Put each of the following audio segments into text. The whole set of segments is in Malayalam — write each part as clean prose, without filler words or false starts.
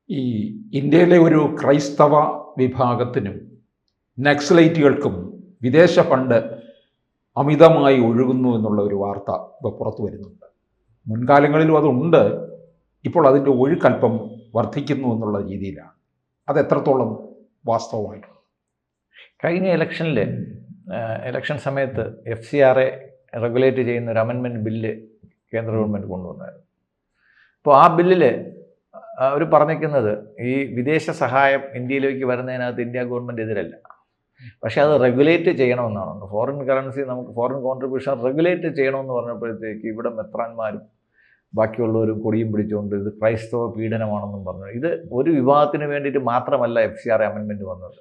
ഈ ഇന്ത്യയിലെ ഒരു ക്രൈസ്തവ വിഭാഗത്തിനും നക്സലൈറ്റുകൾക്കും വിദേശ ഫണ്ട് അമിതമായി ഒഴുകുന്നു എന്നുള്ള ഒരു വാർത്ത ഇപ്പോൾ പുറത്തു വരുന്നുണ്ട്. മുൻകാലങ്ങളിലും അതുണ്ട്, ഇപ്പോൾ അതിൻ്റെ ഒഴുക്കൽപ്പം വർദ്ധിക്കുന്നു എന്നുള്ള രീതിയിലാണ്. അത് എത്രത്തോളം വാസ്തവമായിട്ടുള്ളത്? കഴിഞ്ഞ ഇലക്ഷൻ സമയത്ത് FCRA റെഗുലേറ്റ് ചെയ്യുന്ന ഒരു അമെൻമെൻറ്റ് ബില്ല് കേന്ദ്ര ഗവൺമെൻറ് കൊണ്ടുവന്നായിരുന്നു. അപ്പോൾ ആ ബില്ലിൽ അവർ പറഞ്ഞിരിക്കുന്നത് ഈ വിദേശ സഹായം ഇന്ത്യയിലേക്ക് വരുന്നതിനകത്ത് ഇന്ത്യ ഗവൺമെൻറ് എതിരല്ല, പക്ഷേ അത് റെഗുലേറ്റ് ചെയ്യണമെന്നാണ്. ഫോറിൻ കറൻസി, നമുക്ക് ഫോറിൻ കോൺട്രിബ്യൂഷൻ റെഗുലേറ്റ് ചെയ്യണമെന്ന് പറഞ്ഞപ്പോഴത്തേക്ക് ഇവിടെ മെത്രാന്മാരും ബാക്കിയുള്ളവരും കൊടിയും പിടിച്ചുകൊണ്ട് ഇത് ക്രൈസ്തവ പീഡനമാണെന്നും പറഞ്ഞു. ഇത് ഒരു വിഭാഗത്തിന് വേണ്ടിയിട്ട് മാത്രമല്ല FCRA അമെൻമെൻറ്റ് വന്നത്.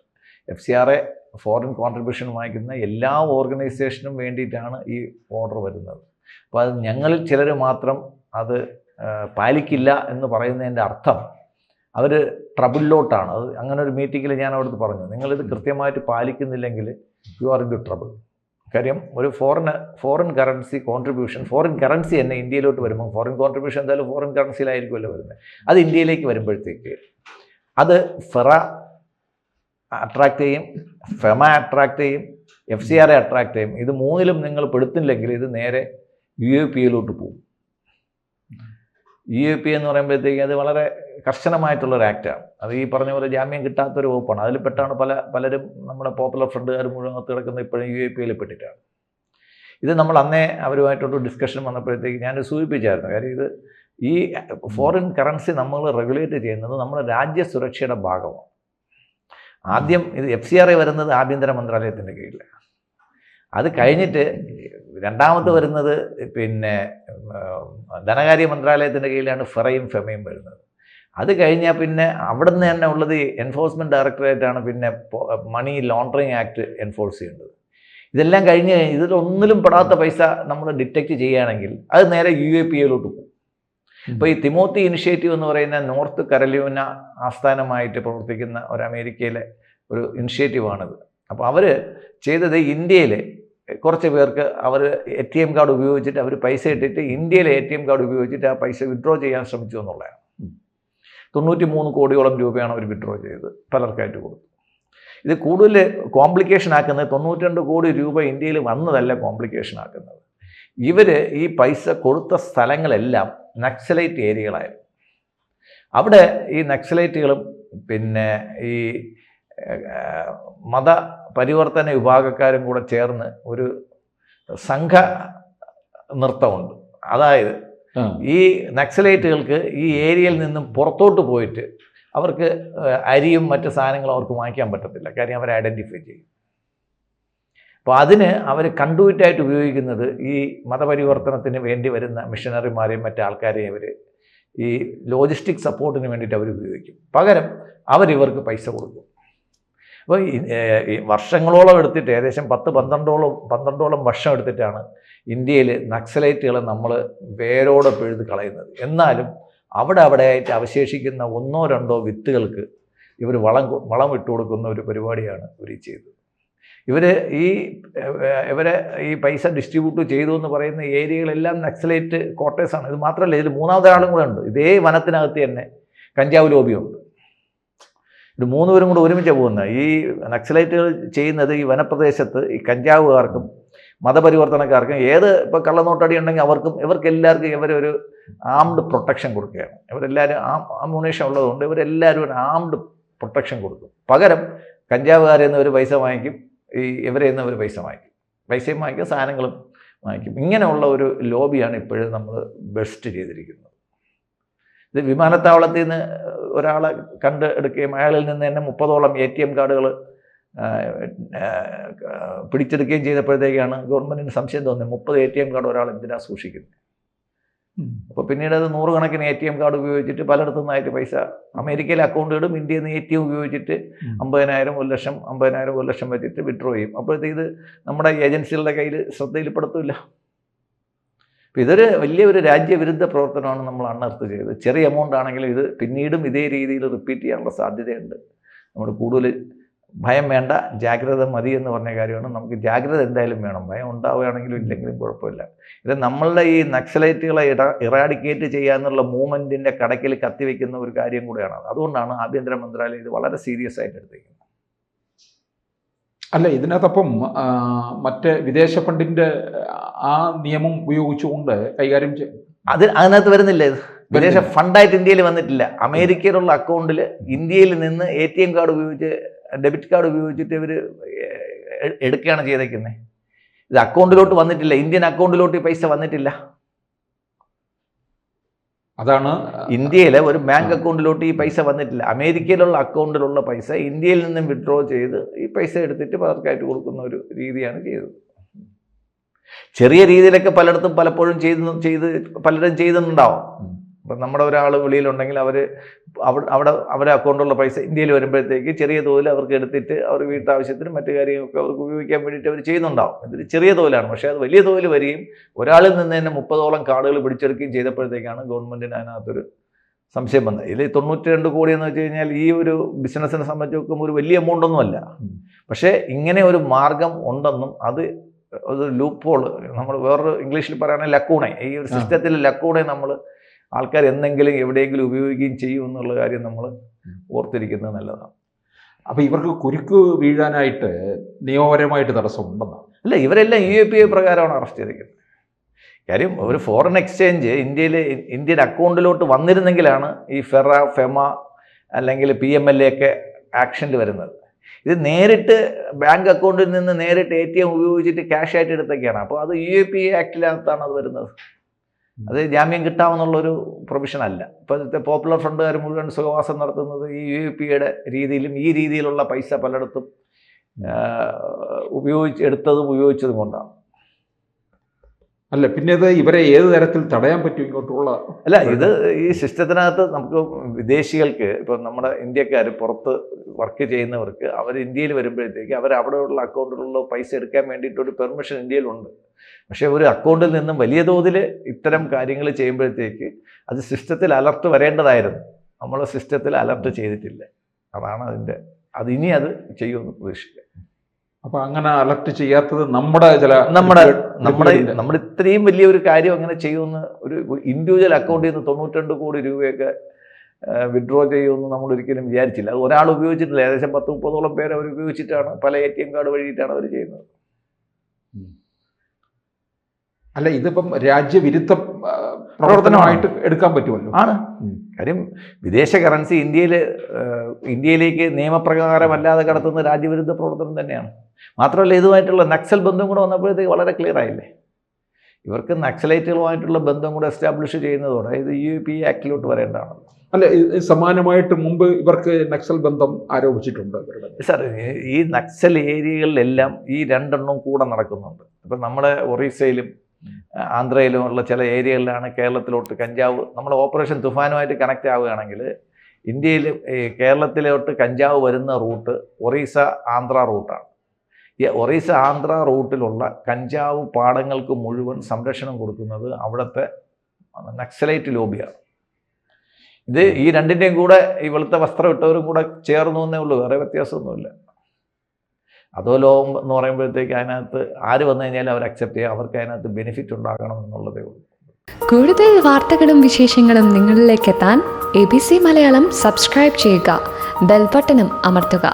FCRA ഫോറിൻ കോൺട്രിബ്യൂഷൻ വാങ്ങിക്കുന്ന എല്ലാ ഓർഗനൈസേഷനും വേണ്ടിയിട്ടാണ് ഈ ഓർഡർ വരുന്നത്. അപ്പോൾ അത് ഞങ്ങളിൽ ചിലർ മാത്രം അത് പാലിക്കില്ല എന്ന് പറയുന്നതിൻ്റെ അർത്ഥം അവർ ട്രബിളിലോട്ടാണ്. അത് അങ്ങനെ ഒരു മീറ്റിങ്ങിൽ ഞാൻ അവിടുത്തെ പറഞ്ഞു, നിങ്ങളിത് കൃത്യമായിട്ട് പാലിക്കുന്നില്ലെങ്കിൽ you are into trouble. കാര്യം ഒരു foreign currency contribution, foreign currency തന്നെ ഇന്ത്യയിലോട്ട് വരുമ്പോൾ, ഫോറിൻ കോൺട്രിബ്യൂഷൻ എന്തായാലും ഫോറിൻ കറൻസിയിലായിരിക്കുമല്ലോ വരുന്നത്, അത് ഇന്ത്യയിലേക്ക് വരുമ്പോഴത്തേക്ക് അത് ഫെറ അട്രാക്റ്റ് ചെയ്യും, ഫെമ അട്രാക്റ്റ് ചെയ്യും, FCRA അട്രാക്റ്റ് ചെയ്യും. ഇത് മൂന്നിലും നിങ്ങൾ പെടുത്തില്ലെങ്കിൽ ഇത് നേരെ UAPയിലോട്ട് പോകും. UAP എന്ന് പറയുമ്പോഴത്തേക്ക് അത് വളരെ കർശനമായിട്ടുള്ളൊരു ആക്റ്റാണ്. അത് ഈ പറഞ്ഞ പോലെ ജാമ്യം കിട്ടാത്തൊരു വകുപ്പാണ്. അതിൽ പെട്ടാണ് പലരും നമ്മുടെ പോപ്പുലർ ഫ്രണ്ടുകാർ മുഴുവൻ കിടക്കുന്നത് ഇപ്പോഴും UAPയിൽ പെട്ടിട്ടാണ്. ഇത് നമ്മൾ അന്നേ അവരുമായിട്ടൊരു ഡിസ്കഷൻ വന്നപ്പോഴത്തേക്ക് ഞാൻ സൂചിപ്പിച്ചായിരുന്നു. കാര്യം ഇത് ഈ ഫോറിൻ കറൻസി നമ്മൾ റെഗുലേറ്റ് ചെയ്യുന്നത് നമ്മുടെ രാജ്യസുരക്ഷയുടെ ഭാഗമാണ്. ആദ്യം ഇത് FCRA വരുന്നത് ആഭ്യന്തര മന്ത്രാലയത്തിൻ്റെ കീഴിലാണ്. അത് കഴിഞ്ഞിട്ട് രണ്ടാമത് വരുന്നത് ധനകാര്യ മന്ത്രാലയത്തിൻ്റെ കീഴിലാണ് ഫെറയും ഫെമയും വരുന്നത്. അത് കഴിഞ്ഞാൽ പിന്നെ അവിടെ നിന്ന് തന്നെ ഉള്ളത് എൻഫോഴ്സ്മെൻറ്റ് ഡയറക്ടറേറ്റാണ് പിന്നെ മണി ലോണ്ടറിങ് ആക്ട് എൻഫോഴ്സ് ചെയ്യേണ്ടത്. ഇതെല്ലാം കഴിഞ്ഞ് ഇതിലൊന്നിലും പെടാത്ത പൈസ നമ്മൾ ഡിറ്റക്റ്റ് ചെയ്യുകയാണെങ്കിൽ അത് നേരെ UAPയിലോട്ട് പോകും. ഇപ്പോൾ ഈ തിമോത്തി ഇനിഷ്യേറ്റീവ് എന്ന് പറയുന്ന നോർത്ത് കരോലിന ആസ്ഥാനമായിട്ട് പ്രവർത്തിക്കുന്ന ഒരു അമേരിക്കയിലെ ഒരു ഇനിഷ്യേറ്റീവാണിത്. അപ്പോൾ അവർ ചെയ്തത് ഇന്ത്യയിൽ കുറച്ച് പേർക്ക് അവർ ATM കാർഡ് ഉപയോഗിച്ചിട്ട് അവർ പൈസ ഇട്ടിട്ട് ഇന്ത്യയിലെ ATM കാർഡ് ഉപയോഗിച്ചിട്ട് ആ പൈസ വിഡ്രോ ചെയ്യാൻ ശ്രമിച്ചു എന്നുള്ളതാണ്. 93 കോടിയോളം രൂപയാണ് അവർ വിഡ്രോ ചെയ്തത്, പലർക്കായിട്ട് കൊടുത്തു. ഇത് കൂടുതൽ കോംപ്ലിക്കേഷൻ ആക്കുന്നത് 92 കോടി രൂപ ഇന്ത്യയിൽ വന്നതല്ല കോംപ്ലിക്കേഷൻ ആക്കുന്നത്. ഇവർ ഈ പൈസ കൊടുത്ത സ്ഥലങ്ങളെല്ലാം നക്സലൈറ്റ് ഏരിയകളായിരുന്നു. അവിടെ ഈ നക്സലൈറ്റുകളും പിന്നെ ഈ മത പരിവർത്തന വിഭാഗക്കാരും കൂടെ ചേർന്ന് ഒരു സംഘ നൃത്തമുണ്ട്. അതായത് ഈ നക്സലൈറ്റുകൾക്ക് ഈ ഏരിയയിൽ നിന്നും പുറത്തോട്ട് പോയിട്ട് അവർക്ക് അരിയും മറ്റ് സാധനങ്ങളും അവർക്ക് വാങ്ങിക്കാൻ പറ്റത്തില്ല. കാര്യം അവരെ ഐഡൻറ്റിഫൈ ചെയ്യും. അപ്പോൾ അതിന് അവർ കണ്ടുവിറ്റായിട്ട് ഉപയോഗിക്കുന്നത് ഈ മതപരിവർത്തനത്തിന് വേണ്ടി വരുന്ന മിഷനറിമാരെയും മറ്റു ആൾക്കാരെയും അവർ ഈ ലോജിസ്റ്റിക് സപ്പോർട്ടിന് വേണ്ടിയിട്ട് അവർ ഉപയോഗിക്കും. പകരം അവരിവർക്ക് പൈസ കൊടുക്കും. അപ്പോൾ ഈ വർഷങ്ങളോളം എടുത്തിട്ട് ഏകദേശം 12 വർഷം എടുത്തിട്ടാണ് ഇന്ത്യയിൽ നക്സലൈറ്റുകളെ നമ്മൾ വേരോടെ പിഴുത് കളയുന്നത്. എന്നാലും അവിടെയായിട്ട് അവശേഷിക്കുന്ന 1-2 വിത്തുകൾക്ക് ഇവർ വളം ഇട്ട് കൊടുക്കുന്ന ഒരു പരിപാടിയാണ് ഇവർ ചെയ്തത്. ഇവരെ ഈ പൈസ ഡിസ്ട്രിബ്യൂട്ട് ചെയ്തു എന്ന് പറയുന്ന ഏരിയകളെല്ലാം നക്സലൈറ്റ് ക്വാർട്ടേഴ്സാണ്. ഇത് മാത്രമല്ല, ഇതിൽ മൂന്നാമതൊരാളും കൂടെ ഉണ്ട്. ഇതേ വനത്തിനകത്ത് തന്നെ കഞ്ചാവ് ലോബിയുണ്ട്. ഇത് 3 പേരും കൂടെ ഒരുമിച്ച് പോകുന്നത്. ഈ നക്സലൈറ്റുകൾ ചെയ്യുന്നത് ഈ വനപ്രദേശത്ത് ഈ കഞ്ചാവുകാർക്കും മതപരിവർത്തനക്കാർക്കും ഇപ്പോൾ കള്ളനോട്ടടി ഉണ്ടെങ്കിൽ ഇവർക്കെല്ലാവർക്കും ഇവരൊരു ആംഡ് പ്രൊട്ടക്ഷൻ കൊടുക്കുകയാണ്. ഇവരെല്ലാവരും അമ്യൂണേഷൻ ഉള്ളതുകൊണ്ട് ഇവരെല്ലാവരും ഒരു ആംഡ് പ്രൊട്ടക്ഷൻ കൊടുക്കും. പകരം കഞ്ചാവുകാരിൽ നിന്ന് ഒരു പൈസ വാങ്ങിക്കും, ഈ ഇവരിൽ നിന്ന് ഒരു പൈസയും വാങ്ങിക്കും, സാധനങ്ങളും വാങ്ങിക്കും. ഇങ്ങനെയുള്ള ഒരു ലോബിയാണ് ഇപ്പോഴും നമ്മൾ ബെസ്റ്റ് ചെയ്തിരിക്കുന്നത്. ഇത് വിമാനത്താവളത്തിൽ നിന്ന് ഒരാളെ കണ്ടെടുക്കുകയും അയാളിൽ നിന്ന് തന്നെ 30ഓളം ATM കാർഡുകൾ പിടിച്ചെടുക്കുകയും ചെയ്തപ്പോഴത്തേക്കാണ് ഗവൺമെൻറ്റിന് സംശയം തോന്നുന്നത് 30 ATM കാർഡ് ഒരാൾ എന്തിനാണ് സൂക്ഷിക്കുന്നത്. അപ്പോൾ പിന്നീട് അത് 100 കണക്കിന് ATM കാർഡ് ഉപയോഗിച്ചിട്ട് പലയിടത്തു നിന്നായിട്ട് പൈസ അമേരിക്കയിലെ അക്കൗണ്ട് ഇടും, ഇന്ത്യയിൽ നിന്ന് ATM ഉപയോഗിച്ചിട്ട് 50,000, 1,00,000, 50,000, 1,00,000 വെച്ചിട്ട് വിഡ്രോ ചെയ്യും. അപ്പോഴത്തേക്ക് ഇത് നമ്മുടെ ഏജൻസികളുടെ കയ്യിൽ ശ്രദ്ധയിൽപ്പെടുത്തില്ല. അപ്പോൾ ഇതൊരു വലിയൊരു രാജ്യവിരുദ്ധ പ്രവർത്തനമാണ് നമ്മൾ അണ്ണർത്ത് ചെയ്തത്. ചെറിയ എമൗണ്ട് ആണെങ്കിലും ഇത് പിന്നീടും ഇതേ രീതിയിൽ റിപ്പീറ്റ് ചെയ്യാനുള്ള സാധ്യതയുണ്ട്. നമ്മൾ കൂടുതൽ ഭയം വേണ്ട, ജാഗ്രത മതി എന്ന് പറഞ്ഞ കാര്യമാണ്. നമുക്ക് ജാഗ്രത എന്തായാലും വേണം. ഭയം ഉണ്ടാവുകയാണെങ്കിലും ഇല്ലെങ്കിലും കുഴപ്പമില്ല. ഇത് നമ്മളുടെ ഈ നക്സലൈറ്റുകളെ ഇറാഡിക്കേറ്റ് ചെയ്യാന്നുള്ള മൂവ്മെൻറ്റിൻ്റെ കടക്കിൽ കത്തിവെക്കുന്ന ഒരു കാര്യം കൂടെയാണ്. അതുകൊണ്ടാണ് ആഭ്യന്തര മന്ത്രാലയം ഇത് വളരെ സീരിയസ് ആയിട്ട് എടുത്തിരിക്കുന്നത്. അല്ല, ഇതിനകത്തപ്പം മറ്റ് വിദേശ ഫണ്ടിൻ്റെ ആ നിയമം ഉപയോഗിച്ചുകൊണ്ട് കൈകാര്യം അതിനകത്ത് വരുന്നില്ല. ഇത് വിദേശ ഫണ്ടായിട്ട് ഇന്ത്യയിൽ വന്നിട്ടില്ല. അമേരിക്കയിലുള്ള അക്കൗണ്ടിൽ ഇന്ത്യയിൽ നിന്ന് ATM കാർഡ് ഉപയോഗിച്ച്, ഡെബിറ്റ് കാർഡ് ഉപയോഗിച്ചിട്ട് ഇവർ എടുക്കുകയാണ് ചെയ്തേക്കുന്നത്. ഇത് അക്കൗണ്ടിലോട്ട് വന്നിട്ടില്ല. ഇന്ത്യൻ അക്കൗണ്ടിലോട്ട് ഈ പൈസ വന്നിട്ടില്ല. അതാണ് ഇന്ത്യയിലെ ഒരു ബാങ്ക് അക്കൗണ്ടിലോട്ട് ഈ പൈസ വന്നിട്ടില്ല. അമേരിക്കയിലുള്ള അക്കൗണ്ടിലുള്ള പൈസ ഇന്ത്യയിൽ നിന്നും വിഡ്രോ ചെയ്ത് ഈ പൈസ എടുത്തിട്ട് പലർക്കായിട്ട് കൊടുക്കുന്ന ഒരു രീതിയാണ് ചെയ്തത്. ചെറിയ രീതിയിലൊക്കെ പലയിടത്തും പലപ്പോഴും പലരും ചെയ്തിട്ടുണ്ടാവും. ഇപ്പം നമ്മുടെ ഒരാൾ വെളിയിലുണ്ടെങ്കിൽ അവരുടെ അക്കൗണ്ടിലുള്ള പൈസ ഇന്ത്യയിൽ വരുമ്പോഴത്തേക്ക് ചെറിയ തോതിൽ അവർക്ക് എടുത്തിട്ട് അവർ വീട്ടാവശ്യത്തിനും മറ്റു കാര്യങ്ങളൊക്കെ അവർക്ക് ഉപയോഗിക്കാൻ വേണ്ടിയിട്ട് അവർ ചെയ്യുന്നുണ്ടാവും. ഇത് ചെറിയ തോതിലാണ്. പക്ഷേ അത് വലിയ തോതിൽ വരികയും ഒരാളിൽ നിന്ന് തന്നെ 30ഓളം കാർഡുകൾ പിടിച്ചെടുക്കുകയും ചെയ്തപ്പോഴത്തേക്കാണ് ഗവൺമെൻറ്റിന് അതിനകത്തൊരു സംശയം വന്നത്. ഇതിൽ 92 കോടി എന്ന് വെച്ച് കഴിഞ്ഞാൽ ഈ ഒരു ബിസിനസ്സിനെ സംബന്ധിച്ച് നോക്കുമ്പോൾ ഒരു വലിയ എമൗണ്ടൊന്നുമല്ല. പക്ഷേ ഇങ്ങനെ ഒരു മാർഗം ഉണ്ടെന്നും അത് ഒരു ലൂപ്പ് ഹോൾ, നമ്മൾ വേറൊരു ഇംഗ്ലീഷിൽ പറയുകയാണെങ്കിൽ ലക്കൂണെ, ഈ ഒരു സിസ്റ്റത്തിൽ ലക്കൂണെ നമ്മൾ ആൾക്കാർ എന്തെങ്കിലും എവിടെയെങ്കിലും ഉപയോഗിക്കുകയും ചെയ്യും എന്നുള്ള കാര്യം നമ്മൾ ഓർത്തിരിക്കുന്നത് നല്ലതാണ്. അപ്പോൾ ഇവർക്ക് കുരുക്ക് വീഴാനായിട്ട് നിയമപരമായിട്ട് തടസ്സമുണ്ടെന്നാണ്. അല്ല, ഇവരെല്ലാം UAPA പ്രകാരമാണ് അറസ്റ്റ് ചെയ്തിരിക്കുന്നത്. കാര്യം ഒരു ഫോറിൻ എക്സ്ചേഞ്ച് ഇന്ത്യൻ അക്കൗണ്ടിലോട്ട് വന്നിരുന്നെങ്കിലാണ് ഈ ഫെമ അല്ലെങ്കിൽ PMLA ഒക്കെ ആക്ഷനിൽ വരുന്നത്. ഇത് നേരിട്ട് ബാങ്ക് അക്കൗണ്ടിൽ നിന്ന് നേരിട്ട് ATM ഉപയോഗിച്ചിട്ട് ക്യാഷ് ആയിട്ട് എടുത്തൊക്കെയാണ്. അപ്പോൾ അത് UAPA ആക്ടിനകത്താണ് അത് വരുന്നത്. അത് ജാമ്യം കിട്ടാമെന്നുള്ളൊരു പ്രൊവിഷൻ അല്ല. ഇപ്പോഴത്തെ പോപ്പുലർ ഫ്രണ്ടുകാർ മുഴുവൻ സുഖവാസം നടത്തുന്നത് ഈ UAPA രീതിയിലും ഈ രീതിയിലുള്ള പൈസ പലയിടത്തും ഉപയോഗിച്ചതും കൊണ്ടാണ്. അല്ല, പിന്നെ ഇത് ഇവരെ ഏത് തരത്തിൽ തടയാൻ പറ്റും ഇങ്ങോട്ടുള്ള? അല്ല, ഇത് ഈ സിസ്റ്റത്തിനകത്ത് നമുക്ക് വിദേശികൾക്ക്, ഇപ്പം നമ്മുടെ ഇന്ത്യക്കാർ പുറത്ത് വർക്ക് ചെയ്യുന്നവർക്ക് അവർ ഇന്ത്യയിൽ വരുമ്പോഴത്തേക്ക് അവർ അവിടെയുള്ള അക്കൗണ്ടിലുള്ള പൈസ എടുക്കാൻ വേണ്ടിയിട്ടൊരു പെർമിഷൻ ഇന്ത്യയിലുണ്ട്. പക്ഷേ ഒരു അക്കൗണ്ടിൽ നിന്നും വലിയ തോതിൽ ഇത്തരം കാര്യങ്ങൾ ചെയ്യുമ്പോഴത്തേക്ക് അത് സിസ്റ്റത്തിൽ അലർട്ട് വരേണ്ടതായിരുന്നു. നമ്മൾ സിസ്റ്റത്തിൽ അലർട്ട് ചെയ്തിട്ടില്ല. അതാണ് അതിനി അത് ചെയ്യുമെന്ന് പ്രതീക്ഷിക്കുക. അപ്പോൾ അങ്ങനെ അലർട്ട് ചെയ്യാത്തത് നമ്മുടെ ഇത്രയും വലിയൊരു കാര്യം അങ്ങനെ ചെയ്യുമെന്ന്, ഒരു ഇൻഡിവിജ്വൽ അക്കൗണ്ടിൽ നിന്ന് 92 കോടി രൂപയൊക്കെ വിഡ്രോ ചെയ്യുമെന്ന് നമ്മൾ ഒരിക്കലും വിചാരിച്ചില്ല. അത് ഒരാൾ ഉപയോഗിച്ചിട്ടില്ല. ഏകദേശം 10-30ഓളം പേര് അവർ ഉപയോഗിച്ചിട്ടാണ്, പല ATM കാർഡ് വഴിയിട്ടാണ് അവർ ചെയ്യുന്നത്. അല്ല, ഇതിപ്പം രാജ്യവിരുദ്ധ പ്രവർത്തനമായിട്ട് എടുക്കാൻ പറ്റുമല്ലോ. ആണ്. കാര്യം വിദേശ കറൻസി ഇന്ത്യയിലേക്ക് നിയമപ്രകാരമല്ലാതെ കടത്തുന്ന രാജ്യവിരുദ്ധ പ്രവർത്തനം തന്നെയാണ്. മാത്രമല്ല, ഇതുമായിട്ടുള്ള നക്സൽ ബന്ധം കൂടെ വന്നപ്പോഴത്തേക്ക് വളരെ ക്ലിയർ ആയില്ലേ. ഇവർക്ക് നക്സലൈറ്റുകളുമായിട്ടുള്ള ബന്ധം കൂടെ എസ്റ്റാബ്ലിഷ് ചെയ്യുന്നതോടെ ഇത് UAPA ആക്ടിലോട്ട് വരേണ്ടതാണ്. അല്ല, സമാനമായിട്ട് മുമ്പ് ഇവർക്ക് നക്സൽ ബന്ധം ആരോപിച്ചിട്ടുണ്ട്. സാർ, ഈ നക്സൽ ഏരിയകളിലെല്ലാം ഈ രണ്ടെണ്ണവും കൂടെ നടക്കുന്നുണ്ട്. ഇപ്പം നമ്മുടെ ഒറീസയിലും ആന്ധ്രയിലുമുള്ള ചില ഏരിയകളിലാണ് കേരളത്തിലോട്ട് കഞ്ചാവ്, നമ്മൾ ഓപ്പറേഷൻ തുഫാനുമായിട്ട് കണക്റ്റ് ആവുകയാണെങ്കിൽ കേരളത്തിലോട്ട് കഞ്ചാവ് വരുന്ന റൂട്ട് ഒറീസ ആന്ധ്ര റൂട്ടാണ്. ഈ ഒറീസ ആന്ധ്ര റൂട്ടിലുള്ള കഞ്ചാവ് പാടങ്ങൾക്ക് മുഴുവൻ സംരക്ഷണം കൊടുക്കുന്നത് അവിടുത്തെ നക്സലൈറ്റ് ലോബിയാണ്. ഇത് ഈ രണ്ടിൻ്റെയും കൂടെ ഈ വെളുത്ത വസ്ത്രം ഇട്ടവരും കൂടെ ചേർന്നു എന്നേ ഉള്ളൂ, വേറെ വ്യത്യാസമൊന്നുമില്ല. അതോ ലോകം എന്ന് പറയുമ്പോഴത്തേക്ക് അതിനകത്ത് ആര് വന്നു കഴിഞ്ഞാലും അവർ അക്സെപ്റ്റ് ചെയ്യുക, അവർക്ക് അതിനകത്ത് ബെനിഫിറ്റ് ഉണ്ടാകണം എന്നുള്ളതേ ഉള്ളൂ. കൂടുതൽ വാർത്തകളും വിശേഷങ്ങളും നിങ്ങളിലേക്ക് എത്താൻ ABC മലയാളം സബ്സ്ക്രൈബ് ചെയ്യുക, ബെൽ ബട്ടണും അമർത്തുക.